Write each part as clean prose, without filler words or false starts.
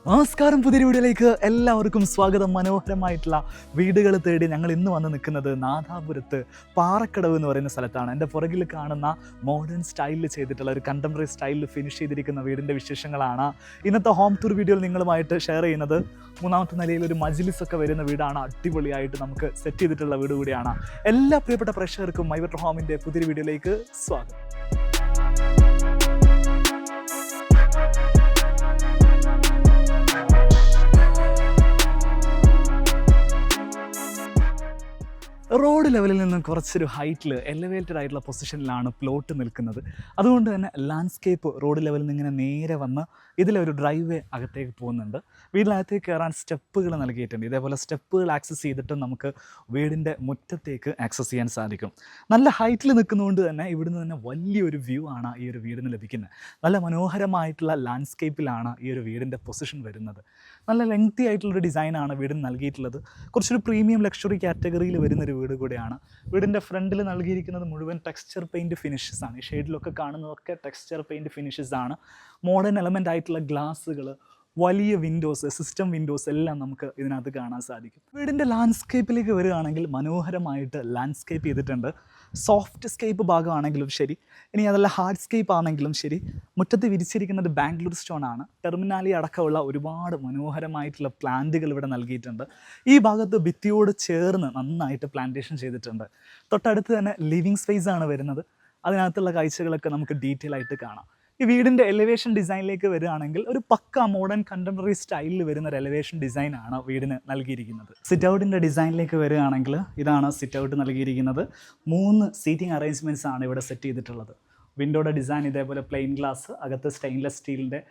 നമസ്കാരം, പുതിയ വീഡിയോയിലേക്ക് എല്ലാവർക്കും സ്വാഗതം. മനോഹരമായിട്ടുള്ള വീടുകൾ തേടി ഞങ്ങൾ ഇന്ന് വന്ന് നിൽക്കുന്നത് നാദാപുരത്ത് പാറക്കടവ് എന്ന് പറയുന്ന സ്ഥലത്താണ്. എൻ്റെ പുറകിൽ കാണുന്ന മോഡേൺ സ്റ്റൈലിൽ ചെയ്തിട്ടുള്ള ഒരു കണ്ടംപററി സ്റ്റൈലിൽ ഫിനിഷ് ചെയ്തിരിക്കുന്ന വീടിൻ്റെ വിശേഷങ്ങളാണ് ഇന്നത്തെ ഹോം ടൂർ വീഡിയോയിൽ നിങ്ങളുമായിട്ട് ഷെയർ ചെയ്യുന്നത്. മൂന്നാമത്തെ നിലയിൽ ഒരു മജ്ലിസ് ഒക്കെ വരുന്ന വീടാണ്. അടിപൊളിയായിട്ട് നമുക്ക് സെറ്റ് ചെയ്തിട്ടുള്ള വീട് കൂടിയാണ്. എല്ലാ പ്രിയപ്പെട്ട പ്രേക്ഷകർക്കും മൈ ബെറ്റർ ഹോമിൻ്റെ പുതിയൊരു വീഡിയോയിലേക്ക് സ്വാഗതം. റോഡ് ലെവലിൽ നിന്ന് കുറച്ചൊരു ഹൈറ്റിൽ എലിവേറ്റഡ് ആയിട്ടുള്ള പൊസിഷനിലാണ് പ്ലോട്ട് നിൽക്കുന്നത്. അതുകൊണ്ട് തന്നെ ലാൻഡ്സ്കേപ്പ് റോഡ് ലെവലിൽ നിന്ന് ഇങ്ങനെ നേരെ വന്ന് ഇതിലൊരു ഡ്രൈവ് വേ അകത്തേക്ക് പോകുന്നുണ്ട്. വീടിനകത്തേക്ക് കയറാൻ സ്റ്റെപ്പുകൾ നൽകിയിട്ടുണ്ട്. ഇതേപോലെ സ്റ്റെപ്പുകൾ ആക്സസ് ചെയ്തിട്ട് നമുക്ക് വീടിൻ്റെ മുറ്റത്തേക്ക് ആക്സസ് ചെയ്യാൻ സാധിക്കും. നല്ല ഹൈറ്റിൽ നിൽക്കുന്നതുകൊണ്ട് തന്നെ ഇവിടുന്ന് തന്നെ വലിയൊരു വ്യൂ ആണ് ഈ ഒരു വീടിന് ലഭിക്കുന്നത്. നല്ല മനോഹരമായിട്ടുള്ള ലാൻഡ്സ്കേപ്പിലാണ് ഈ ഒരു വീടിൻ്റെ പൊസിഷൻ വരുന്നത്. നല്ല ലെങ്തി ആയിട്ടുള്ളൊരു ഡിസൈനാണ് വീടിന് നൽകിയിട്ടുള്ളത്. കുറച്ചൊരു പ്രീമിയം ലക്ഷറി കാറ്റഗറിയിൽ വരുന്നൊരു വീട് കൂടിയാണ്. വീടിൻ്റെ ഫ്രണ്ടിൽ നൽകിയിരിക്കുന്നത് മുഴുവൻ ടെക്സ്ചർ പെയിൻറ്റ് ഫിനിഷസ് ആണ്. ഈ ഷെയ്ഡിലൊക്കെ കാണുന്നതൊക്കെ ടെക്സ്ചർ പെയിൻറ്റ് ഫിനിഷസ് ആണ്. മോഡേൺ എലമെൻ്റ് ആയിട്ടുള്ള ഗ്ലാസ്സുകൾ, വലിയ വിൻഡോസ്, സിസ്റ്റം വിൻഡോസ് എല്ലാം നമുക്ക് ഇതിനകത്ത് കാണാൻ സാധിക്കും. വീടിൻ്റെ ലാൻഡ്സ്കേപ്പിലേക്ക് വരികയാണെങ്കിൽ മനോഹരമായിട്ട് ലാൻഡ്സ്കേപ്പ് ചെയ്തിട്ടുണ്ട്. സോഫ്റ്റ് സ്കേപ്പ് ഭാഗമാണെങ്കിലും ശരി, ഇനി അതല്ല ഹാർഡ് സ്കേപ്പ് ആണെങ്കിലും ശരി, മുറ്റത്ത് വിരിച്ചിരിക്കുന്നത് ബാംഗ്ലൂർ സ്റ്റോൺ ആണ്. ടെർമിനാലി അടക്കമുള്ള ഒരുപാട് മനോഹരമായിട്ടുള്ള പ്ലാന്റുകൾ ഇവിടെ നൽകിയിട്ടുണ്ട്. ഈ ഭാഗത്ത് ഭിത്തിയോട് ചേർന്ന് നന്നായിട്ട് പ്ലാന്റേഷൻ ചെയ്തിട്ടുണ്ട്. തൊട്ടടുത്ത് തന്നെ ലിവിങ് സ്പേസ് ആണ് വരുന്നത്. അതിനകത്തുള്ള കാഴ്ചകളൊക്കെ നമുക്ക് ഡീറ്റെയിൽ ആയിട്ട് കാണാം. ഈ വീടിൻ്റെ എലിവേഷൻ ഡിസൈനിലേക്ക് വരികയാണെങ്കിൽ ഒരു പക്ക മോഡേൺ കണ്ടംപററി സ്റ്റൈലിൽ വരുന്ന ഒരു എലിവേഷൻ ഡിസൈനാണ് വീടിന് നൽകിയിരിക്കുന്നത്. സിറ്റ് ഔട്ടിൻ്റെ ഡിസൈനിലേക്ക് വരികയാണെങ്കിൽ ഇതാണ് സിറ്റ് ഔട്ട് നൽകിയിരിക്കുന്നത്. 3 സീറ്റിംഗ് അറേഞ്ച്മെൻറ്റ്സ് ആണ് ഇവിടെ സെറ്റ് ചെയ്തിട്ടുള്ളത്. വിൻഡോയുടെ ഡിസൈൻ ഇതേപോലെ പ്ലെയിൻ ഗ്ലാസ്, അകത്ത് സ്റ്റെയിൻലെസ് സ്റ്റീലിൻ്റെ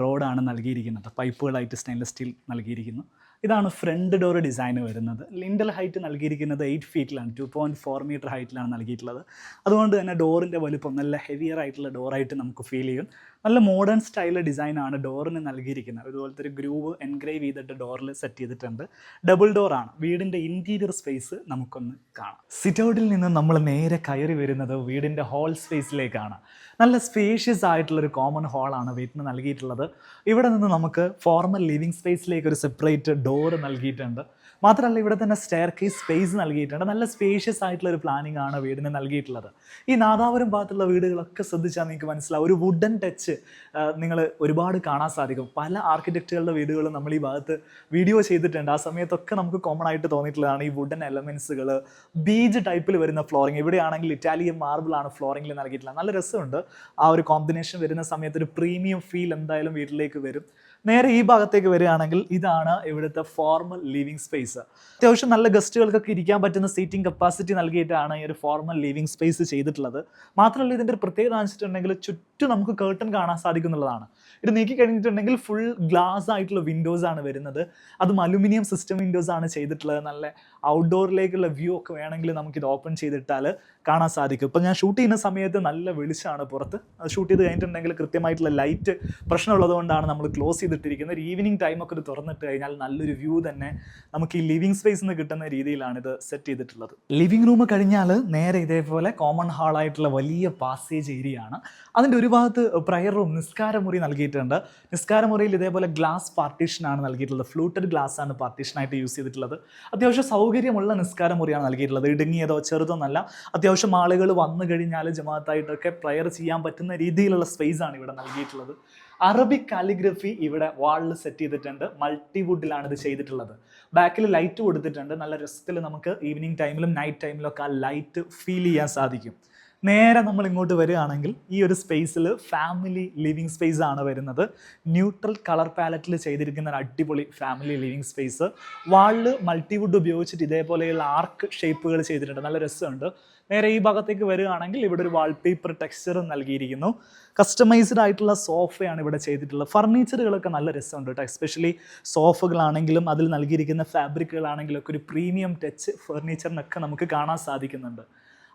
റോഡാണ് നൽകിയിരിക്കുന്നത്. പൈപ്പുകളായിട്ട് സ്റ്റെയിൻലെസ് സ്റ്റീൽ നൽകിയിരിക്കുന്നു. ഇതാണ് ഫ്രണ്ട് ഡോർ ഡിസൈൻ വരുന്നത്. ലിൻഡൽ ഹൈറ്റ് നൽകിയിരിക്കുന്നത് 8 ഫീറ്റിലാണ്, 2.4 മീറ്റർ ഹൈറ്റിലാണ് നൽകിയിട്ടുള്ളത്. അതുകൊണ്ട് തന്നെ ഡോറിൻ്റെ വലുപ്പം നല്ല ഹെവിയർ ആയിട്ടുള്ള ഡോറായിട്ട് നമുക്ക് ഫീൽ ചെയ്യും. നല്ല മോഡേൺ സ്റ്റൈൽ ഡിസൈനാണ് ഡോറിന് നൽകിയിരിക്കുന്നത്. അതുപോലത്തെ ഒരു ഗ്രൂവ് എൻഗ്രേവ് ചെയ്തിട്ട് ഡോറിൽ സെറ്റ് ചെയ്തിട്ടുണ്ട്. ഡബിൾ ഡോറാണ്. വീടിൻ്റെ ഇൻറ്റീരിയർ സ്പേസ് നമുക്കൊന്ന് കാണാം. സിറ്റ് ഔട്ടിൽ നിന്ന് നമ്മൾ നേരെ കയറി വരുന്നത് വീടിൻ്റെ ഹോൾ സ്പേസിലേക്കാണ്. നല്ല സ്പേഷ്യസ് ആയിട്ടുള്ളൊരു കോമൺ ഹാളാണ് വീട്ടിന് നൽകിയിട്ടുള്ളത്. ഇവിടെ നിന്ന് നമുക്ക് ഫോർമൽ ലിവിങ് സ്പേസിലേക്ക് ഒരു സെപ്പറേറ്റ് ഡോറ് നൽകിയിട്ടുണ്ട്. മാത്രമല്ല ഇവിടെ തന്നെ സ്റ്റെയർ കേസ് സ്പേസ് നൽകിയിട്ടുണ്ട്. നല്ല സ്പേഷ്യസ് ആയിട്ടുള്ള ഒരു പ്ലാനിങ് ആണ് വീടിന് നൽകിയിട്ടുള്ളത്. ഈ നാദാപുരം ഭാഗത്തുള്ള വീടുകളൊക്കെ ശ്രദ്ധിച്ചാൽ നിങ്ങൾക്ക് മനസ്സിലാവും, ഒരു വുഡൻ ടച്ച് നിങ്ങൾ ഒരുപാട് കാണാൻ സാധിക്കും. പല ആർക്കിടെക്റ്റുകളുടെ വീടുകളും നമ്മൾ ഈ ഭാഗത്ത് വീഡിയോ ചെയ്തിട്ടുണ്ട്. ആ സമയത്തൊക്കെ നമുക്ക് കോമൺ ആയിട്ട് തോന്നിയിട്ടുള്ളതാണ് ഈ വുഡൻ എലമെൻസുകൾ, ബീജ് ടൈപ്പിൽ വരുന്ന ഫ്ലോറിങ്. ഇവിടെയാണെങ്കിൽ ഇറ്റാലിയൻ മാർബിളാണ് ഫ്ലോറിങ്ങിൽ നൽകിയിട്ടുള്ളത്. നല്ല രസമുണ്ട്. ആ ഒരു കോമ്പിനേഷൻ വരുന്ന സമയത്ത് ഒരു പ്രീമിയം ഫീൽ എന്തായാലും വീട്ടിലേക്ക് വരും. നേരെ ഈ ഭാഗത്തേക്ക് വരികയാണെങ്കിൽ ഇതാണ് ഇവിടുത്തെ ഫോർമൽ ലിവിങ് സ്പേസ്. അത്യാവശ്യം നല്ല ഗസ്റ്റുകൾക്കൊക്കെ ഇരിക്കാൻ പറ്റുന്ന സീറ്റിംഗ് കപ്പാസിറ്റി നൽകിയിട്ടാണ് ഈ ഒരു ഫോർമൽ ലിവിങ് സ്പേസ് ചെയ്തിട്ടുള്ളത്. മാത്രമല്ല ഇതിൻ്റെ ഒരു പ്രത്യേകത വെച്ചിട്ടുണ്ടെങ്കിൽ ചുറ്റും നമുക്ക് കേർട്ടൺ കാണാൻ സാധിക്കുന്നുള്ളതാണ്. ഇത് നീക്കി കഴിഞ്ഞിട്ടുണ്ടെങ്കിൽ ഫുൾ ഗ്ലാസ് ആയിട്ടുള്ള വിൻഡോസ് ആണ് വരുന്നത്. അതും അലുമിനിയം സിസ്റ്റം വിൻഡോസ് ആണ് ചെയ്തിട്ടുള്ളത്. നല്ല ഔട്ട്ഡോറിലേക്കുള്ള വ്യൂ ഒക്കെ വേണമെങ്കിൽ നമുക്കിത് ഓപ്പൺ ചെയ്തിട്ടാൽ കാണാൻ സാധിക്കും. ഇപ്പം ഞാൻ ഷൂട്ട് ചെയ്യുന്ന സമയത്ത് നല്ല വെളിച്ചമാണ് പുറത്ത്. അത് ഷൂട്ട് ചെയ്ത് കഴിഞ്ഞിട്ടുണ്ടെങ്കിൽ കൃത്യമായിട്ടുള്ള ലൈറ്റ് പ്രശ്നമുള്ളത് കൊണ്ടാണ് നമ്മൾ ക്ലോസ് ചെയ്തിട്ടിരിക്കുന്നത്. ഒരു ഈവനിങ് ടൈമൊക്കെ ഇത് തുറന്നിട്ട് കഴിഞ്ഞാൽ നല്ലൊരു വ്യൂ തന്നെ നമുക്ക് ഈ ലിവിങ് സ്പേസിൽ നിന്ന് കിട്ടുന്ന രീതിയിലാണ് ഇത് സെറ്റ് ചെയ്തിട്ടുള്ളത്. ലിവിങ് റൂം കഴിഞ്ഞാൽ നേരെ ഇതേപോലെ കോമൺ ഹാളായിട്ടുള്ള വലിയ പാസേജ് ഏരിയ ആണ്. അതിൻ്റെ ഒരു ഭാഗത്ത് പ്രയർ റൂം, നിസ്കാരമുറി നൽകിയിട്ടുണ്ട്. നിസ്കാരമുറിയിൽ ഇതേപോലെ ഗ്ലാസ് പാർട്ടീഷനാണ് നൽകിയിട്ടുള്ളത്. ഫ്ലൂട്ടഡ് ഗ്ലാസ് ആണ് പാർട്ടീഷനായിട്ട് യൂസ് ചെയ്തിട്ടുള്ളത്. അത്യാവശ്യം സൗകര്യമുള്ള നിസ്കാരമുറിയാണ് നൽകിയിട്ടുള്ളത്. ഇടുങ്ങിയതോ ചെറുതൊന്നല്ല. അത്യാവശ്യം ആളുകൾ വന്നു കഴിഞ്ഞാൽ ജമാഅത്തായിട്ടൊക്കെ പ്രയർ ചെയ്യാൻ പറ്റുന്ന രീതിയിലുള്ള സ്പേസ് ആണ് ഇവിടെ നൽകിയിട്ടുള്ളത്. അറബിക് കാലിഗ്രഫി ഇവിടെ വാളിൽ സെറ്റ് ചെയ്തിട്ടുണ്ട്. മൾട്ടിവുഡിലാണ് ഇത് ചെയ്തിട്ടുള്ളത്. ബാക്കിൽ ലൈറ്റ് കൊടുത്തിട്ടുണ്ട്. നല്ല രസത്തിൽ നമുക്ക് ഈവനിങ് ടൈമിലും നൈറ്റ് ടൈമിലും ഒക്കെ ആ ലൈറ്റ് ഫീൽ ചെയ്യാൻ സാധിക്കും. നേരെ നമ്മൾ ഇങ്ങോട്ട് വരികയാണെങ്കിൽ ഈ ഒരു സ്പേസിൽ ഫാമിലി ലിവിങ് സ്പേസ് ആണ് വരുന്നത്. ന്യൂട്രൽ കളർ പാലറ്റിൽ ചെയ്തിരിക്കുന്ന ഒരു അടിപൊളി ഫാമിലി ലിവിങ് സ്പേസ്. വാളിൽ മൾട്ടിവുഡ് ഉപയോഗിച്ചിട്ട് ഇതേപോലെയുള്ള ആർക്ക് ഷേപ്പുകൾ ചെയ്തിട്ടുണ്ട്. നല്ല രസമുണ്ട്. നേരെ ഈ ഭാഗത്തേക്ക് വരികയാണെങ്കിൽ ഇവിടെ ഒരു വാൾപേപ്പർ ടെക്സ്ചർ നൽകിയിരിക്കുന്നു. കസ്റ്റമൈസ്ഡ് ആയിട്ടുള്ള സോഫയാണ് ഇവിടെ ചെയ്തിട്ടുള്ളത്. ഫർണിച്ചറുകളൊക്കെ നല്ല രസമുണ്ട് കേട്ടോ. എസ്പെഷ്യലി സോഫകളാണെങ്കിലും അതിൽ നൽകിയിരിക്കുന്ന ഫാബ്രിക്കുകളാണെങ്കിലും ഒക്കെ ഒരു പ്രീമിയം ടച്ച് ഫർണിച്ചറിനൊക്കെ നമുക്ക് കാണാൻ സാധിക്കുന്നുണ്ട്.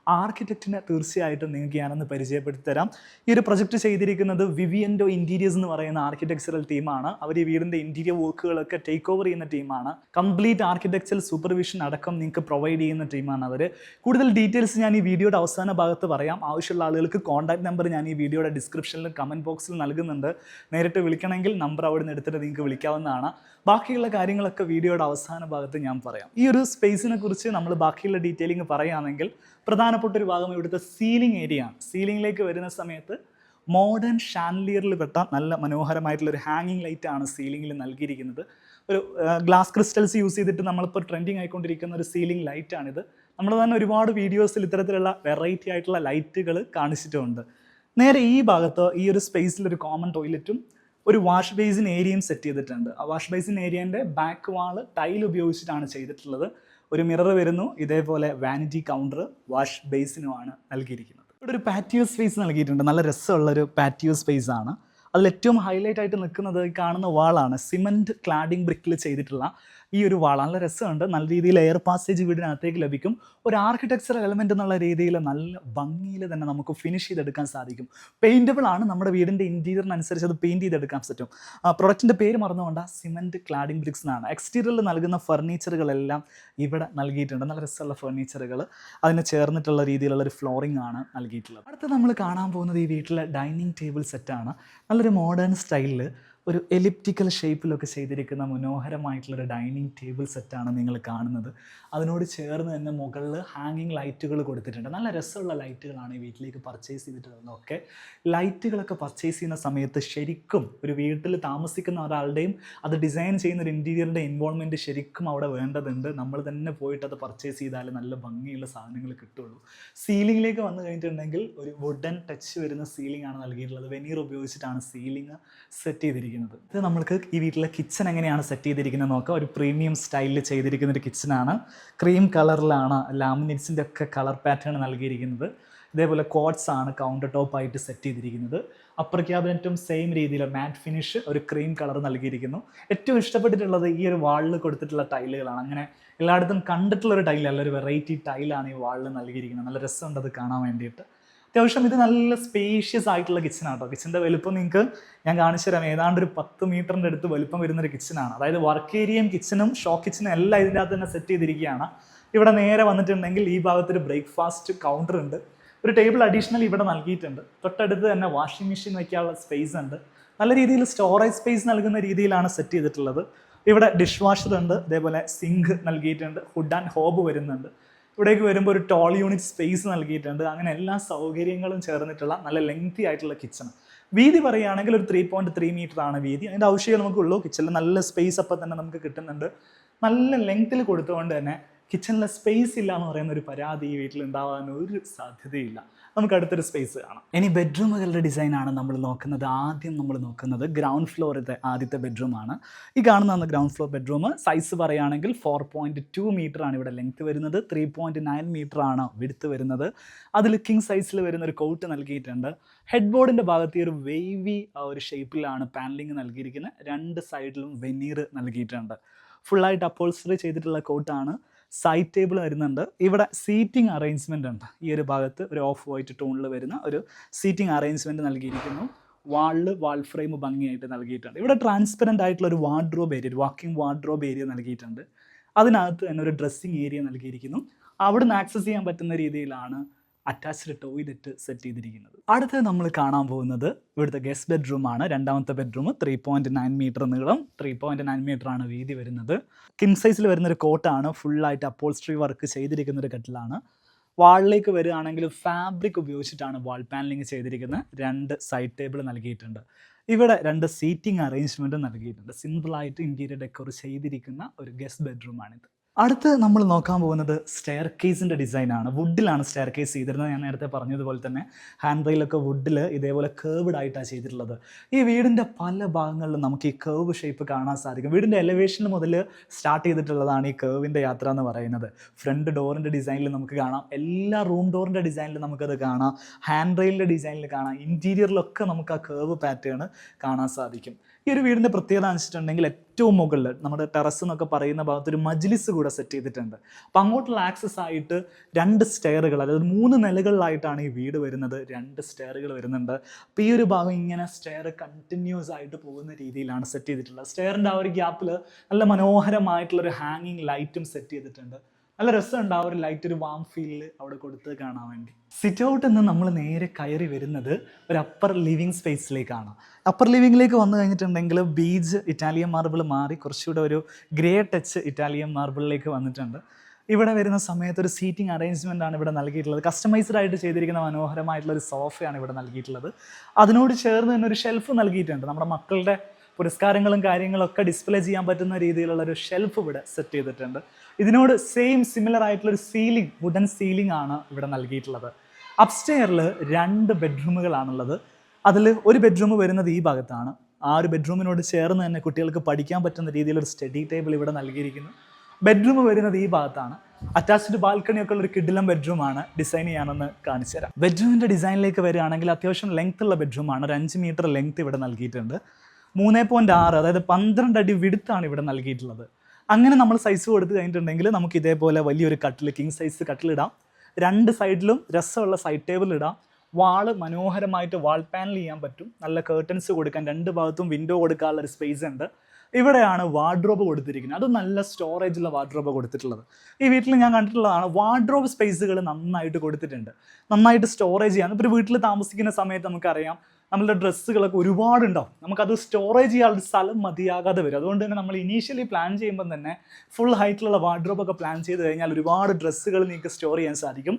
ആർക്കിടെക്റ്റിനെ തീർച്ചയായിട്ടും നിങ്ങൾക്ക് ഞാനൊന്ന് പരിചയപ്പെടുത്തി തരാം. ഈ ഒരു പ്രൊജക്റ്റ് ചെയ്തിരിക്കുന്നത് വിവിയൻഡോ ഇൻറ്റീരിയേഴ്സ് എന്ന് പറയുന്ന ആർക്കിടെക്ചറൽ ടീമാണ്. അവർ ഈ വീടിൻ്റെ ഇൻറ്റീരിയർ വർക്കുകളൊക്കെ ടേക്ക് ഓവർ ചെയ്യുന്ന ടീമാണ്. കംപ്ലീറ്റ് ആർക്കിടെക്ചറൽ സൂപ്പർവിഷൻ അടക്കം നിങ്ങൾക്ക് പ്രൊവൈഡ് ചെയ്യുന്ന ടീമാണ് അവർ. കൂടുതൽ ഡീറ്റെയിൽസ് ഞാൻ ഈ വീഡിയോയുടെ അവസാന ഭാഗത്ത് പറയാം. ആവശ്യമുള്ള ആളുകൾക്ക് കോൺടാക്ട് നമ്പർ ഞാൻ ഈ വീഡിയോയുടെ ഡിസ്ക്രിപ്ഷനിലും കമൻറ്റ് ബോക്സിൽ നൽകുന്നുണ്ട്. നേരിട്ട് വിളിക്കണമെങ്കിൽ നമ്പർ അവിടെ നിന്ന് എടുത്തിട്ട് നിങ്ങൾക്ക് വിളിക്കാവുന്നതാണ്. ബാക്കിയുള്ള കാര്യങ്ങളൊക്കെ വീഡിയോയുടെ അവസാന ഭാഗത്ത് ഞാൻ പറയാം. ഈ ഒരു സ്പേസിനെ കുറിച്ച് നമ്മൾ ബാക്കിയുള്ള ഡീറ്റെയിലിംഗ് പറയുകയാണെങ്കിൽ പ്രധാനപ്പെട്ട ഒരു ഭാഗം ഇവിടുത്തെ സീലിംഗ് ഏരിയ ആണ്. സീലിംഗിലേക്ക് വരുന്ന സമയത്ത് മോഡേൺ ഷാൻലിയറിൽ പെട്ട നല്ല മനോഹരമായിട്ടുള്ളൊരു ഹാങ്ങിങ് ലൈറ്റാണ് സീലിംഗിൽ നൽകിയിരിക്കുന്നത്. ഒരു ഗ്ലാസ് ക്രിസ്റ്റൽസ് യൂസ് ചെയ്തിട്ട് നമ്മളിപ്പോൾ ട്രെൻഡിങ് ആയിക്കൊണ്ടിരിക്കുന്ന ഒരു സീലിംഗ് ലൈറ്റാണിത്. നമ്മൾ തന്നെ ഒരുപാട് വീഡിയോസിൽ ഇത്തരത്തിലുള്ള വെറൈറ്റി ആയിട്ടുള്ള ലൈറ്റുകൾ കാണിച്ചിട്ടുമുണ്ട്. നേരെ ഈ ഭാഗത്ത് ഈ ഒരു സ്പേസിൽ ഒരു കോമൺ ടോയ്ലറ്റും ഒരു വാഷ് ബേസിൻ ഏരിയയും സെറ്റ് ചെയ്തിട്ടുണ്ട്. ആ വാഷ് ബേസിൻ ഏരിയൻ്റെ ബാക്ക് വാള് ടൈൽ ഉപയോഗിച്ചിട്ടാണ് ചെയ്തിട്ടുള്ളത്. ഒരു മിറർ വരുന്നു, ഇതേപോലെ വാനിറ്റി കൗണ്ടർ വാഷ് ബേസിനുമാണ് നൽകിയിരിക്കുന്നത്. ഇവിടെ ഒരു പാറ്റിയോ സ്പേസ് നൽകിയിട്ടുണ്ട്. നല്ല രസമുള്ളൊരു പാറ്റിയോ സ്പേസ് ആണ്. അതിൽ ഏറ്റവും ഹൈലൈറ്റ് ആയിട്ട് നിൽക്കുന്നത് ഈ കാണുന്ന വാളാണ്. സിമെൻറ്റ് ക്ലാഡിംഗ് ബ്രിക്കിൽ ചെയ്തിട്ടുള്ള ഈ ഒരു വാൾ നല്ല രസമുണ്ട്. നല്ല രീതിയിൽ എയർ പാസേജ് വീടിനകത്തേക്ക് ലഭിക്കും. ഒരു ആർക്കിടെക്ചറൽ എലമെൻ്റ് എന്നുള്ള രീതിയിൽ നല്ല ഭംഗിയിൽ തന്നെ നമുക്ക് ഫിനിഷ് ചെയ്തെടുക്കാൻ സാധിക്കും. പെയിൻറ്റബിൾ ആണ്. നമ്മുടെ വീടിൻ്റെ ഇൻറ്റീരിയറിനനുസരിച്ച് അത് പെയിൻറ്റ് ചെയ്തെടുക്കാൻ പറ്റും. പ്രൊഡക്റ്റിൻ്റെ പേര് മറന്നുകൊണ്ട് സിമെൻറ്റ് ക്ലാഡിംഗ് ബ്രിക്സ് എന്നാണ്. എക്സ്റ്റീരിയറിൽ നൽകുന്ന ഫർണിച്ചറുകളെല്ലാം ഇവിടെ നൽകിയിട്ടുണ്ട്. നല്ല രസമുള്ള ഫർണിച്ചറുകൾ, അതിന് ചേർന്നിട്ടുള്ള രീതിയിലുള്ള ഒരു ഫ്ലോറിംഗ് ആണ് നൽകിയിട്ടുള്ളത്. അടുത്ത് നമ്മൾ കാണാൻ പോകുന്നത് ഈ വീട്ടിലെ ഡൈനിങ് ടേബിൾ സെറ്റാണ്. നല്ലൊരു മോഡേൺ സ്റ്റൈലിൽ ഒരു എലിപ്റ്റിക്കൽ ഷേപ്പിലൊക്കെ ചെയ്തിരിക്കുന്ന മനോഹരമായിട്ടുള്ളൊരു ഡൈനിങ് ടേബിൾ സെറ്റാണ് നിങ്ങൾ കാണുന്നത്. അതിനോട് ചേർന്ന് തന്നെ മുകളിൽ ഹാങ്ങിങ് ലൈറ്റുകൾ കൊടുത്തിട്ടുണ്ട്. നല്ല രസമുള്ള ലൈറ്റുകളാണ് ഈ വീട്ടിലേക്ക് പർച്ചേസ് ചെയ്തിട്ടുള്ളതൊക്കെ. ലൈറ്റുകളൊക്കെ പർച്ചേസ് ചെയ്യുന്ന സമയത്ത് ശരിക്കും ഒരു വീട്ടിൽ താമസിക്കുന്ന ഒരാളുടെയും അത് ഡിസൈൻ ചെയ്യുന്ന ഒരു ഇൻറ്റീരിയറിൻ്റെ ഇൻവോൾവ്മെൻറ്റ് ശരിക്കും അവിടെ വേണ്ടതുണ്ട്. നമ്മൾ തന്നെ പോയിട്ട് അത് പർച്ചേസ് ചെയ്താൽ നല്ല ഭംഗിയുള്ള സാധനങ്ങൾ കിട്ടുള്ളൂ. സീലിങ്ങിലേക്ക് വന്നു കഴിഞ്ഞിട്ടുണ്ടെങ്കിൽ ഒരു വുഡൻ ടച്ച് വരുന്ന സീലിംഗ് ആണ് നൽകിയിട്ടുള്ളത്. വെനീർ ഉപയോഗിച്ചിട്ടാണ് സീലിംഗ് സെറ്റ് ചെയ്തിരിക്കുന്നത്. ഇത് നമ്മൾക്ക് ഈ വീട്ടിലെ കിച്ചൺ എങ്ങനെയാണ് സെറ്റ് ചെയ്തിരിക്കുന്നത് നോക്കാം. ഒരു പ്രീമിയം സ്റ്റൈലിൽ ചെയ്തിരിക്കുന്ന ഒരു കിച്ചണാണ്. ക്രീം കളറിലാണ് ലാമിനേറ്റ്സിൻ്റെ ഒക്കെ കളർ പാറ്റേൺ നൽകിയിരിക്കുന്നത്. ഇതേപോലെ കോട്ട്സ് ആണ് കൗണ്ടർ ടോപ്പ് ആയിട്ട് സെറ്റ് ചെയ്തിരിക്കുന്നത്. അപ്പർ ക്യാബിനറ്റും സെയിം രീതിയിൽ മാറ്റ് ഫിനിഷ് ഒരു ക്രീം കളർ നൽകിയിരിക്കുന്നു. ഏറ്റവും ഇഷ്ടപ്പെട്ടിട്ടുള്ളത് ഈ ഒരു വാളിൽ കൊടുത്തിട്ടുള്ള ടൈലുകളാണ്. അങ്ങനെ എല്ലായിടത്തും കണ്ടിട്ടുള്ളൊരു ടൈലല്ല, ഒരു വെറൈറ്റി ടൈലാണ് ഈ വാളിൽ നൽകിയിരിക്കുന്നത്. നല്ല രസമുണ്ട് അത് കാണാൻ വേണ്ടിയിട്ട്. അത്യാവശ്യം ഇത് നല്ല സ്പേഷ്യസ് ആയിട്ടുള്ള കിച്ചണാണ് കേട്ടോ. കിച്ചൻ്റെ വലുപ്പം നിങ്ങൾക്ക് ഞാൻ കാണിച്ചു തരാം. ഏതാണ്ട് ഒരു 10 മീറ്ററിൻ്റെ അടുത്ത് വലുപ്പം വരുന്നൊരു കിച്ചണാണ്. അതായത് വർക്ക് ഏരിയയും കിച്ചണും ഷോ കിച്ചണും എല്ലാം ഇതിൻ്റെ അകത്ത് തന്നെ സെറ്റ് ചെയ്തിരിക്കുകയാണ്. ഇവിടെ നേരെ വന്നിട്ടുണ്ടെങ്കിൽ ഈ ഭാഗത്തൊരു ബ്രേക്ക്ഫാസ്റ്റ് കൗണ്ടർ ഉണ്ട്. ഒരു ടേബിൾ അഡീഷണൽ ഇവിടെ നൽകിയിട്ടുണ്ട്. തൊട്ടടുത്ത് തന്നെ വാഷിംഗ് മെഷീൻ വയ്ക്കാനുള്ള സ്പേസ് ഉണ്ട്. നല്ല രീതിയിൽ സ്റ്റോറേജ് സ്പേസ് നൽകുന്ന രീതിയിലാണ് സെറ്റ് ചെയ്തിട്ടുള്ളത്. ഇവിടെ ഡിഷ് വാഷർ ഉണ്ട്, അതേപോലെ സിങ്ക് നൽകിയിട്ടുണ്ട്, ഹുഡ് ആൻഡ് ഹോബ് വരുന്നുണ്ട്. ഇവിടേക്ക് വരുമ്പോൾ ഒരു ടോൾ യൂണിറ്റ് സ്പേസ് നൽകിയിട്ടുണ്ട്. അങ്ങനെ എല്ലാ സൗകര്യങ്ങളും ചേർന്നിട്ടുള്ള നല്ല ലെങ്തി ആയിട്ടുള്ള കിച്ചൺ. വീതി പറയുകയാണെങ്കിൽ ഒരു 3.3 മീറ്റർ ആണ് വീതി. അതിൻ്റെ ആവശ്യമേ നമുക്കുള്ളൂ. കിച്ചണിൽ നല്ല സ്പേസ് അപ്പം തന്നെ നമുക്ക് കിട്ടുന്നുണ്ട്. നല്ല ലെങ്ത്തിൽ കൊടുത്തുകൊണ്ട് തന്നെ കിച്ചണിലെ സ്പേസ് ഇല്ല എന്ന് പറയുന്ന ഒരു പരാതി ഈ വീട്ടിൽ ഉണ്ടാവാൻ ഒരു സാധ്യതയില്ല. നമുക്ക് അടുത്തൊരു സ്പേസ് കാണാം. ഇനി ബെഡ്റൂമുകളുടെ ഡിസൈനാണ് നമ്മൾ നോക്കുന്നത്. ആദ്യം നമ്മൾ നോക്കുന്നത് ഗ്രൗണ്ട് ഫ്ലോറിൻ്റെ ആദ്യത്തെ ബെഡ്റൂമാണ്. ഈ കാണുന്ന ഗ്രൗണ്ട് ഫ്ലോർ ബെഡ്റൂം സൈസ് പറയുകയാണെങ്കിൽ 4.2 മീറ്റർ ആണ് ഇവിടെ ലെങ്ത് വരുന്നത്. 3.9 മീറ്റർ ആണ് വിഡ്ത്ത് വരുന്നത്. അതിൽ കിങ് സൈസിൽ വരുന്ന ഒരു കോട്ട് നൽകിയിട്ടുണ്ട്. ഹെഡ് ബോർഡിൻ്റെ ഭാഗത്ത് ഈ ഒരു വേവി ഒരു ഷേപ്പിലാണ് പാനലിങ് നൽകിയിരിക്കുന്നത്. രണ്ട് സൈഡിലും വെനീർ നൽകിയിട്ടുണ്ട്. ഫുള്ളായിട്ട് അപ്പോൾസ്റ്ററി ചെയ്തിട്ടുള്ള കോട്ടാണ്. സൈഡ് ടേബിൾ വരുന്നുണ്ട്. ഇവിടെ സീറ്റിംഗ് അറേഞ്ച്മെൻ്റ് ഉണ്ട്. ഈ ഒരു ഭാഗത്ത് ഒരു ഓഫ് വൈറ്റ് ടോണിൽ വരുന്ന ഒരു സീറ്റിംഗ് അറേഞ്ച്മെൻറ്റ് നൽകിയിരിക്കുന്നു. വാൾ ഫ്രെയിം ഭംഗിയായിട്ട് നൽകിയിട്ടുണ്ട്. ഇവിടെ ട്രാൻസ്പെറൻ്റ് ആയിട്ടുള്ള ഒരു വാർഡ്രോബ് ഏരിയ, ഒരു വാക്കിംഗ് വാർഡ്രോബ് ഏരിയ നൽകിയിട്ടുണ്ട്. അതിനകത്ത് തന്നെ ഒരു ഡ്രസ്സിങ് ഏരിയ നൽകിയിരിക്കുന്നു. അവിടെ നിന്ന് ആക്സസ് ചെയ്യാൻ പറ്റുന്ന രീതിയിലാണ് അറ്റാച്ച്ഡ് ടോയ്ലറ്റ് സെറ്റ് ചെയ്തിരിക്കുന്നത്. അടുത്ത് നമ്മൾ കാണാൻ പോകുന്നത് ഇവിടുത്തെ ഗസ്റ്റ് ബെഡ്റൂമാണ്. രണ്ടാമത്തെ ബെഡ്റൂം 3.9 മീറ്റർ നീളം, 3.9 മീറ്റർ ആണ് വീതി വരുന്നത്. കിങ് സൈസിൽ വരുന്നൊരു കോട്ടാണ്. ഫുള്ളായിട്ട് അപ്പോൾസ്ട്രി വർക്ക് ചെയ്തിരിക്കുന്ന ഒരു കട്ടിലാണ്. വാളിലേക്ക് വരികയാണെങ്കിൽ ഫാബ്രിക് ഉപയോഗിച്ചിട്ടാണ് വാൾ പാനലിങ് ചെയ്തിരിക്കുന്നത്. രണ്ട് സൈഡ് ടേബിൾ നൽകിയിട്ടുണ്ട്. ഇവിടെ രണ്ട് സീറ്റിംഗ് അറേഞ്ച്മെൻറ്റ് നൽകിയിട്ടുണ്ട്. സിമ്പിളായിട്ട് ഇൻറ്റീരിയർ ഡെക്കോർ ചെയ്തിരിക്കുന്ന ഒരു ഗസ്റ്റ് ബെഡ്റൂമാണിത്. അടുത്ത് നമ്മൾ നോക്കാൻ പോകുന്നത് സ്റ്റെയർ കേസിൻ്റെ ഡിസൈനാണ്. വുഡിലാണ് സ്റ്റെയർ കേസ് ചെയ്തിരുന്നത്. ഞാൻ നേരത്തെ പറഞ്ഞതുപോലെ തന്നെ ഹാൻഡ് റെയിലൊക്കെ വുഡിൽ ഇതേപോലെ കേർവ്ഡ് ആയിട്ടാണ് ചെയ്തിട്ടുള്ളത്. ഈ വീടിൻ്റെ പല ഭാഗങ്ങളിലും നമുക്ക് ഈ കേർവ് ഷേപ്പ് കാണാൻ സാധിക്കും. വീടിൻ്റെ എലിവേഷൻ മുതൽ സ്റ്റാർട്ട് ചെയ്തിട്ടുള്ളതാണ് ഈ കേർവിൻ്റെ യാത്ര എന്ന് പറയുന്നത്. ഫ്രണ്ട് ഡോറിൻ്റെ ഡിസൈനിൽ നമുക്ക് കാണാം, എല്ലാ റൂം ഡോറിൻ്റെ ഡിസൈനിൽ നമുക്കത് കാണാം, ഹാൻഡ് റെയിലിൻ്റെ ഡിസൈനിൽ കാണാം, ഇൻറ്റീരിയറിലൊക്കെ നമുക്ക് ആ കേർവ് പാറ്റേൺ കാണാൻ സാധിക്കും. ഈ ഒരു വീടിൻ്റെ പ്രത്യേകത എന്ന് വെച്ചിട്ടുണ്ടെങ്കിൽ ഏറ്റവും മുകളിൽ നമ്മുടെ ടെറസ് എന്നൊക്കെ പറയുന്ന ഭാഗത്ത് ഒരു മജ്ലിസ് കൂടെ സെറ്റ് ചെയ്തിട്ടുണ്ട്. അപ്പം അങ്ങോട്ടുള്ള ആക്സസ് ആയിട്ട് 2 സ്റ്റെയറുകൾ, അതായത് 3 നിലകളിലായിട്ടാണ് ഈ വീട് വരുന്നത്. 2 സ്റ്റെയറുകൾ വരുന്നുണ്ട്. അപ്പോൾ ഈ ഒരു ഭാഗം ഇങ്ങനെ സ്റ്റെയർ കണ്ടിന്യൂസ് ആയിട്ട് പോകുന്ന രീതിയിലാണ് സെറ്റ് ചെയ്തിട്ടുള്ളത്. സ്റ്റെയറിൻ്റെ ആ ഒരു ഗ്യാപ്പിൽ നല്ല മനോഹരമായിട്ടുള്ളൊരു ഹാങ്ങിങ് ലൈറ്റും സെറ്റ് ചെയ്തിട്ടുണ്ട്. നല്ല രസമുണ്ട് ആ ഒരു ലൈറ്റ്, ഒരു വാം ഫീലിൽ അവിടെ കൊടുത്ത് കാണാൻ വേണ്ടി. സിറ്റ് ഔട്ട് നിന്ന് നമ്മൾ നേരെ കയറി വരുന്നത് ഒരു അപ്പർ ലിവിങ് സ്പേസിലേക്കാണ്. അപ്പർ ലിവിങ്ങിലേക്ക് വന്നു കഴിഞ്ഞിട്ടുണ്ടെങ്കിൽ ബീച്ച് ഇറ്റാലിയൻ മാർബിൾ മാറി കുറച്ചുകൂടെ ഒരു ഗ്രേ ടച്ച് ഇറ്റാലിയൻ മാർബിളിലേക്ക് വന്നിട്ടുണ്ട്. ഇവിടെ വരുന്ന സമയത്ത് ഒരു സീറ്റിംഗ് അറേഞ്ച്മെൻ്റ് ആണ് ഇവിടെ നൽകിയിട്ടുള്ളത്. കസ്റ്റമൈസ്ഡ് ആയിട്ട് ചെയ്തിരിക്കുന്ന മനോഹരമായിട്ടുള്ള ഒരു സോഫയാണ് ഇവിടെ നൽകിയിട്ടുള്ളത്. അതിനോട് ചേർന്ന് തന്നെ ഒരു ഷെൽഫ് നൽകിയിട്ടുണ്ട്. നമ്മുടെ മക്കളുടെ പുരസ്കാരങ്ങളും കാര്യങ്ങളൊക്കെ ഡിസ്പ്ലേ ചെയ്യാൻ പറ്റുന്ന രീതിയിലുള്ള ഒരു ഷെൽഫ് ഇവിടെ സെറ്റ് ചെയ്തിട്ടുണ്ട്. ഇതിനോട് സിമിലർ ആയിട്ടുള്ളൊരു സീലിംഗ്, വുഡൻ സീലിംഗ് ആണ് ഇവിടെ നൽകിയിട്ടുള്ളത്. അപ്സ്റ്റെയറിൽ 2 ബെഡ്റൂമുകളാണുള്ളത്. അതിൽ ഒരു ബെഡ്റൂം വരുന്നത് ഈ ഭാഗത്താണ്. ആ ഒരു ബെഡ്റൂമിനോട് ചേർന്ന് തന്നെ കുട്ടികൾക്ക് പഠിക്കാൻ പറ്റുന്ന രീതിയിലൊരു സ്റ്റഡി ടേബിൾ ഇവിടെ നൽകിയിരിക്കുന്നു. ബെഡ്റൂം വരുന്നത് ഈ ഭാഗത്താണ്. അറ്റാച്ച്ഡ് ബാൽക്കണിയൊക്കെ ഉള്ളൊരു കിഡിലം ബെഡ്റൂമാണ്. ഡിസൈൻ ചെയ്യാനൊന്ന് കാണിച്ചു തരാം. ബെഡ്റൂമിൻ്റെ ഡിസൈനിലേക്ക് വരികയാണെങ്കിൽ അത്യാവശ്യം ലെങ്ത് ഉള്ള ബെഡ്റൂമാണ്. ഒരു 5 മീറ്റർ ലെങ്ത് ഇവിടെ നൽകിയിട്ടുണ്ട്. 3.6, അതായത് 12 അടി വിടുത്താണ് ഇവിടെ നൽകിയിട്ടുള്ളത്. അങ്ങനെ നമ്മൾ സൈസ് കൊടുത്ത് കഴിഞ്ഞിട്ടുണ്ടെങ്കിൽ നമുക്ക് ഇതേപോലെ വലിയൊരു കട്ടിൽ, കിങ് സൈസ് കട്ടിലിടാം. 2 സൈഡിലും രസമുള്ള സൈഡ് ടേബിൾ ഇടാം. വാള് മനോഹരമായിട്ട് വാൾ പാനൽ ചെയ്യാൻ പറ്റും. നല്ല കേർട്ടൻസ് കൊടുക്കാൻ 2 ഭാഗത്തും വിൻഡോ കൊടുക്കാനുള്ള ഒരു സ്പേസ് ഉണ്ട്. ഇവിടെയാണ് വാർഡ്രോബ് കൊടുത്തിരിക്കുന്നത്. അത് നല്ല സ്റ്റോറേജുള്ള വാർഡ്രോബ് കൊടുത്തിട്ടുള്ളത്. ഈ വീട്ടിൽ ഞാൻ കണ്ടിട്ടുള്ളതാണ്. വാർഡ്രോബ് സ്പേസുകൾ നന്നായിട്ട് കൊടുത്തിട്ടുണ്ട്. നന്നായിട്ട് സ്റ്റോറേജ് ചെയ്യാൻ. ഇപ്പോൾ ഒരു വീട്ടിൽ താമസിക്കുന്ന സമയത്ത് നമുക്കറിയാം നമ്മളുടെ ഡ്രസ്സുകളൊക്കെ ഒരുപാടുണ്ടാവും. നമുക്കത് സ്റ്റോറേജ് ചെയ്യാനുള്ള സ്ഥലം മതിയാകാതെ വരും. അതുകൊണ്ട് തന്നെ നമ്മൾ ഇനീഷ്യലി പ്ലാൻ ചെയ്യുമ്പോൾ തന്നെ ഫുൾ ഹൈറ്റിലുള്ള വാർഡ്രോബൊക്കെ പ്ലാൻ ചെയ്ത് കഴിഞ്ഞാൽ ഒരുപാട് ഡ്രസ്സുകൾ നിങ്ങൾക്ക് സ്റ്റോർ ചെയ്യാൻ സാധിക്കും.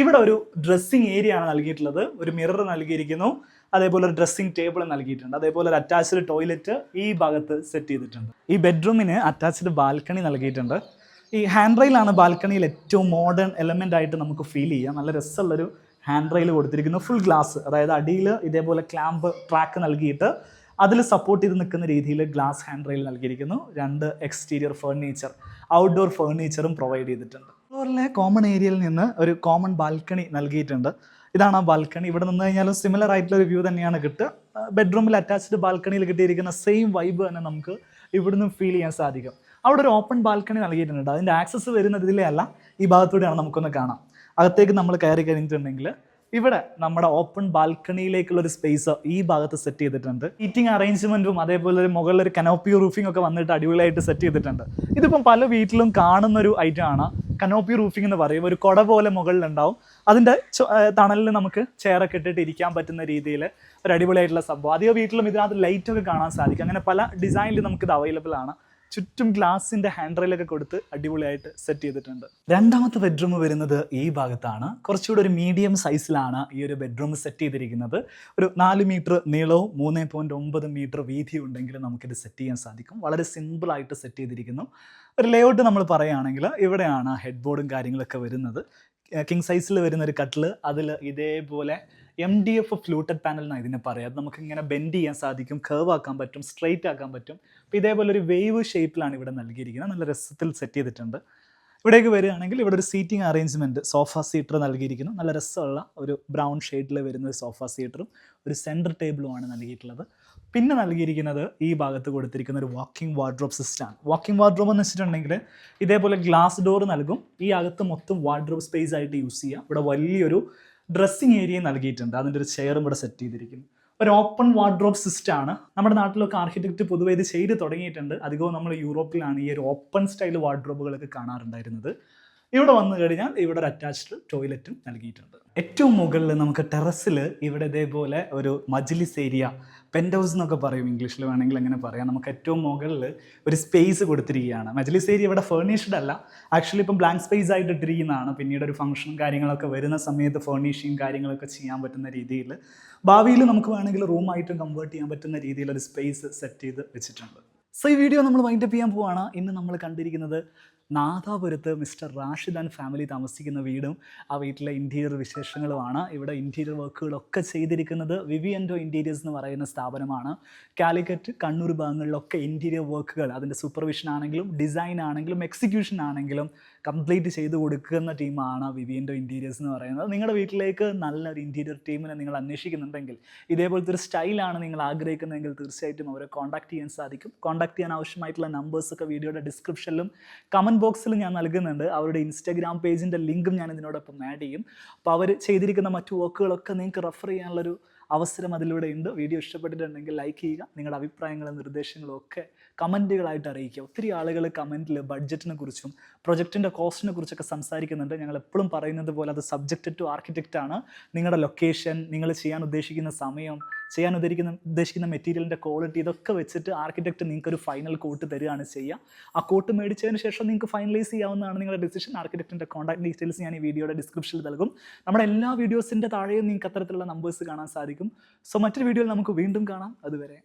ഇവിടെ ഒരു ഡ്രസ്സിങ് ഏരിയ ആണ് നൽകിയിട്ടുള്ളത്. ഒരു മിറർ നൽകിയിരിക്കുന്നു. അതേപോലെ ഒരു ഡ്രസ്സിങ് ടേബിൾ നൽകിയിട്ടുണ്ട്. അതേപോലെ ഒരു അറ്റാച്ച്ഡ് ടോയ്ലറ്റ് ഈ ഭാഗത്ത് സെറ്റ് ചെയ്തിട്ടുണ്ട്. ഈ ബെഡ്റൂമിന് അറ്റാച്ച്ഡ് ബാൽക്കണി നൽകിയിട്ടുണ്ട്. ഈ ഹാൻഡ് റെയിലാണ് ബാൽക്കണിയിൽ ഏറ്റവും മോഡേൺ എലമെൻ്റ് ആയിട്ട് നമുക്ക് ഫീൽ ചെയ്യാം. നല്ല രസമുള്ളൊരു ഹാൻഡ് റെയിൽ കൊടുത്തിരിക്കുന്നു. ഫുൾ ഗ്ലാസ്, അതായത് അടിയിൽ ഇതേപോലെ ക്ലാമ്പ് ട്രാക്ക് നൽകിയിട്ട് അതിൽ സപ്പോർട്ട് ചെയ്ത് നിൽക്കുന്ന രീതിയിൽ ഗ്ലാസ് ഹാൻഡ് റെയിൽ നൽകിയിരിക്കുന്നു. 2 എക്സ്റ്റീരിയർ ഫേർണിച്ചർ, ഔട്ട്ഡോർ ഫേർണിച്ചറും പ്രൊവൈഡ് ചെയ്തിട്ടുണ്ട്. അതുപോലെ കോമൺ ഏരിയയിൽ നിന്ന് ഒരു കോമൺ ബാൽക്കണി നൽകിയിട്ടുണ്ട്. ഇതാണ് ആ ബാൽക്കണി. ഇവിടെ നിന്ന് കഴിഞ്ഞാലും സിമിലർ ആയിട്ടുള്ള ഒരു വ്യൂ തന്നെയാണ് കിട്ടുക. ബെഡ്റൂമിൽ അറ്റാച്ച്ഡ് ബാൽക്കണിയിൽ കിട്ടിയിരിക്കുന്ന സെയിം വൈബ് തന്നെ നമുക്ക് ഇവിടുന്ന് ഫീൽ ചെയ്യാൻ സാധിക്കും. അവിടെ ഒരു ഓപ്പൺ ബാൽക്കണി നൽകിയിട്ടുണ്ട്. അതിൻ്റെ ആക്സസ് വരുന്നത് ഇതിലേ അല്ല, ഈ ഭാഗത്തൂടെയാണ് നമുക്കൊന്ന് കാണാം. അകത്തേക്ക് നമ്മൾ കയറി കഴിഞ്ഞിട്ടുണ്ടെങ്കിൽ ഇവിടെ നമ്മുടെ ഓപ്പൺ ബാൽക്കണിയിലേക്കുള്ള ഒരു സ്പേസ് ഈ ഭാഗത്ത് സെറ്റ് ചെയ്തിട്ടുണ്ട്. ഹീറ്റിംഗ് അറേഞ്ച്മെന്റും അതേപോലെ ഒരു മുകളിലൊരു കനോപ്പി റൂഫിംഗ് ഒക്കെ വന്നിട്ട് അടിപൊളിയായിട്ട് സെറ്റ് ചെയ്തിട്ടുണ്ട്. ഇതിപ്പം പല വീട്ടിലും കാണുന്നൊരു ഐറ്റം ആണ്. കനോപ്പി റൂഫിംഗ് എന്ന് പറയും. ഒരു കുട പോലെ മുകളിലുണ്ടാവും. അതിൻ്റെ തണലിൽ നമുക്ക് ചെയറൊക്കെ ഇട്ടിട്ട് ഇരിക്കാൻ പറ്റുന്ന രീതിയിൽ ഒരു അടിപൊളിയായിട്ടുള്ള സംഭവം. അധികം വീട്ടിലും ഇതിനകത്ത് ലൈറ്റൊക്കെ കാണാൻ സാധിക്കും. അങ്ങനെ പല ഡിസൈനിൽ നമുക്കിത് അവൈലബിൾ ആണ്. ചുറ്റും ഗ്ലാസിൻ്റെ ഹാൻഡ് റെയിലൊക്കെ കൊടുത്ത് അടിപൊളിയായിട്ട് സെറ്റ് ചെയ്തിട്ടുണ്ട്. രണ്ടാമത്തെ ബെഡ്റൂം വരുന്നത് ഈ ഭാഗത്താണ്. കുറച്ചുകൂടെ ഒരു മീഡിയം സൈസിലാണ് ഈ ഒരു ബെഡ്റൂം സെറ്റ് ചെയ്തിരിക്കുന്നത്. ഒരു 4 മീറ്റർ നീളവും 3.9 മീറ്റർ വീതിയും ഉണ്ടെങ്കിൽ നമുക്കിത് സെറ്റ് ചെയ്യാൻ സാധിക്കും. വളരെ സിമ്പിളായിട്ട് സെറ്റ് ചെയ്തിരിക്കുന്നു. ഒരു ലേഔട്ട് നമ്മൾ പറയുകയാണെങ്കിൽ ഇവിടെയാണ് ഹെഡ് ബോർഡും കാര്യങ്ങളൊക്കെ വരുന്നത്. കിങ് സൈസിൽ വരുന്ന ഒരു കട്ടിൽ, അതിൽ ഇതേപോലെ MDF ഫ്ലൂട്ടഡ് പാനൽ എന്നാണ് ഇതിനെ പറയാം. അത് നമുക്ക് ഇങ്ങനെ ബെൻഡ് ചെയ്യാൻ സാധിക്കും, കർവ് ആക്കാൻ പറ്റും, സ്ട്രെയിറ്റ് ആക്കാൻ പറ്റും. അപ്പോൾ ഇതേപോലെ ഒരു വേവ് ഷേപ്പിലാണ് ഇവിടെ നൽകിയിരിക്കുന്നത്. നല്ല രസത്തിൽ സെറ്റ് ചെയ്തിട്ടുണ്ട്. ഇവിടേക്ക് വരികയാണെങ്കിൽ ഇവിടെ ഒരു സീറ്റിംഗ് അറേഞ്ച്മെൻറ്റ്, സോഫ സീറ്റർ നൽകിയിരിക്കുന്നു. നല്ല രസമുള്ള ഒരു ബ്രൗൺ ഷെയ്ഡിൽ വരുന്ന ഒരു സോഫ സീറ്ററും ഒരു സെൻറ്റർ ടേബിളുമാണ് നൽകിയിട്ടുള്ളത്. പിന്നെ നൽകിയിരിക്കുന്നത് ഈ ഭാഗത്ത് കൊടുത്തിരിക്കുന്ന ഒരു വാക്കിംഗ് വാർഡ്രോബ് സിസ്റ്റമാണ്. വാക്കിംഗ് വാർഡ്രോബ് എന്ന് വെച്ചിട്ടുണ്ടെങ്കിൽ ഇതേപോലെ ഗ്ലാസ് ഡോർ നൽകും. ഈ അകത്ത് മൊത്തം വാർഡ്രോബ് സ്പേസ് ആയിട്ട് യൂസ് ചെയ്യാം. ഇവിടെ വലിയൊരു ഡ്രസ്സിങ് ഏരിയ നൽകിയിട്ടുണ്ട്. അതിൻ്റെ ഒരു ചെയറും ഇവിടെ സെറ്റ് ചെയ്തിരിക്കുന്നു. ഒരു ഓപ്പൺ വാർഡ്രോബ് സിസ്റ്റമാണ്. നമ്മുടെ നാട്ടിലൊക്കെ ആർക്കിടെക്റ്റ് പൊതുവെ ഇത് ചെയ്ത് തുടങ്ങിയിട്ടുണ്ട്. അധികവും നമ്മൾ യൂറോപ്പിലാണ് ഈ ഒരു ഓപ്പൺ സ്റ്റൈൽ വാർഡ്രോബുകളൊക്കെ കാണാറുണ്ടായിരുന്നത്. ഇവിടെ വന്നു കഴിഞ്ഞാൽ ഇവിടെ ഒരു അറ്റാച്ച്ഡ് ടോയ്ലറ്റും നൽകിയിട്ടുണ്ട്. ഏറ്റവും മുകളിൽ നമുക്ക് ടെറസിൽ ഇവിടെ ഇതേപോലെ ഒരു മജ്ലിസ് ഏരിയ, പെൻറ്റ് ഹൗസ് എന്നൊക്കെ പറയും, ഇംഗ്ലീഷിൽ വേണമെങ്കിൽ അങ്ങനെ പറയാം. നമുക്ക് ഏറ്റവും മുകളിൽ ഒരു സ്പേസ് കൊടുത്തിരിക്കുകയാണ്. മജ്ലിസ് ഏരിയ ഇവിടെ ഫേർണിഷ്ഡ് അല്ല, ആക്ച്വലി ഇപ്പം ബ്ലാങ്ക് സ്പേസ് ആയിട്ട് ഇട്ടിരിക്കുന്നതാണ്. പിന്നീട് ഒരു ഫംഗ്ഷനും കാര്യങ്ങളൊക്കെ വരുന്ന സമയത്ത് ഫേർണിഷിങ് കാര്യങ്ങളൊക്കെ ചെയ്യാൻ പറ്റുന്ന രീതിയിൽ ഭാവിയിൽ നമുക്ക് വേണമെങ്കിൽ റൂമായിട്ടും കൺവേർട്ട് ചെയ്യാൻ പറ്റുന്ന രീതിയിലൊരു സ്പേസ് സെറ്റ് ചെയ്ത് വെച്ചിട്ടുണ്ട്. സോ ഈ വീഡിയോ നമ്മൾ വൈൻഡപ്പ് ചെയ്യാൻ പോവാണ്. ഇന്ന് നമ്മൾ കണ്ടിരിക്കുന്നത് നാദാപുരത്ത് മിസ്റ്റർ റാഷിദ് ആൻഡ് ഫാമിലി താമസിക്കുന്ന വീടും ആ വീട്ടിലെ ഇൻറ്റീരിയർ വിശേഷങ്ങളുമാണ്. ഇവിടെ ഇൻറ്റീരിയർ വർക്കുകളൊക്കെ ചെയ്തിരിക്കുന്നത് വിവിയൻഡോ ഇൻറ്റീരിയേഴ്സ് എന്ന് പറയുന്ന സ്ഥാപനമാണ്. കാലിക്കറ്റ്, കണ്ണൂർ ഭാഗങ്ങളിലൊക്കെ ഇൻറ്റീരിയർ വർക്കുകൾ അതിൻ്റെ സൂപ്പർവിഷൻ ആണെങ്കിലും ഡിസൈൻ ആണെങ്കിലും എക്സിക്യൂഷൻ ആണെങ്കിലും കംപ്ലീറ്റ് ചെയ്ത് കൊടുക്കുന്ന ടീമാണ് വിവിയൻഡോ ഇൻറ്റീരിയേഴ്സ് എന്ന് പറയുന്നത്. നിങ്ങളുടെ വീട്ടിലേക്ക് നല്ലൊരു ഇൻറ്റീരിയർ ടീമിനെ നിങ്ങൾ അന്വേഷിക്കുന്നുണ്ടെങ്കിൽ, ഇതേപോലത്തെ ഒരു സ്റ്റൈലാണ് നിങ്ങൾ ആഗ്രഹിക്കുന്നതെങ്കിൽ തീർച്ചയായിട്ടും അവരെ കോൺടാക്ട് ചെയ്യാൻ സാധിക്കും. കോൺടാക്ട് ചെയ്യാൻ ആവശ്യമായിട്ടുള്ള നമ്പേഴ്സൊക്കെ വീഡിയോയുടെ ഡിസ്ക്രിപ്ഷനിലും കമൻറ്റ് ബോക്സിലും ഞാൻ നൽകുന്നുണ്ട്. അവരുടെ ഇൻസ്റ്റാഗ്രാം പേജിൻ്റെ ലിങ്കും ഞാൻ ഇതിനോടൊപ്പം ആഡ് ചെയ്യും. അപ്പോൾ അവർ ചെയ്തിരിക്കുന്ന മറ്റു വർക്കുകളൊക്കെ നിങ്ങൾക്ക് റെഫർ ചെയ്യാനുള്ളൊരു അവസരം അതിലൂടെ ഉണ്ട്. വീഡിയോ ഇഷ്ടപ്പെട്ടിട്ടുണ്ടെങ്കിൽ ലൈക്ക് ചെയ്യുക. നിങ്ങളുടെ അഭിപ്രായങ്ങളും നിർദ്ദേശങ്ങളും ഒക്കെ കമൻറ്റുകളായിട്ട് അറിയിക്കുക. ഒത്തിരി ആളുകൾ കമൻറ്റിൽ ബഡ്ജറ്റിനെ കുറിച്ചും പ്രൊജക്റ്റിൻ്റെ കോസ്റ്റിനെ കുറിച്ചൊക്കെ സംസാരിക്കുന്നുണ്ട്. ഞങ്ങൾ എപ്പോഴും പറയുന്നത് പോലെ അത് സബ്ജക്റ്റ് ടു ആർക്കിടെക്റ്റ് ആണ്. നിങ്ങളുടെ ലൊക്കേഷൻ, നിങ്ങൾ ചെയ്യാൻ ഉദ്ദേശിക്കുന്ന സമയം, ചെയ്യാൻ ഉദ്ദേശിക്കുന്ന മെറ്റീരിയലിൻ്റെ ക്വാളിറ്റി, ഇതൊക്കെ വെച്ചിട്ട് ആർക്കിടെക്റ്റ് നിങ്ങൾക്കൊരു ഫൈനൽ കോട്ട് തരികയാണ് ചെയ്യുക. ആ കോട്ട് മേടിച്ചതിന് ശേഷം നിങ്ങൾക്ക് ഫൈനലൈസ് ചെയ്യാവുന്നതാണ് നിങ്ങളുടെ ഡിസിഷൻ. ആർക്കിടെക്റ്റിൻ്റെ കോൺടാക്ട് ഡീറ്റെയിൽസ് ഞാൻ ഈ വീഡിയോയുടെ ഡിസ്ക്രിപ്ഷനിൽ നൽകും. നമ്മുടെ എല്ലാ വീഡിയോസിൻ്റെ താഴെയും നിങ്ങൾക്ക് അത്തരത്തിലുള്ള നമ്പേഴ്സ് കാണാൻ സാധിക്കും. സോ മറ്റൊരു വീഡിയോയിൽ നമുക്ക് വീണ്ടും കാണാം. അതുവരെ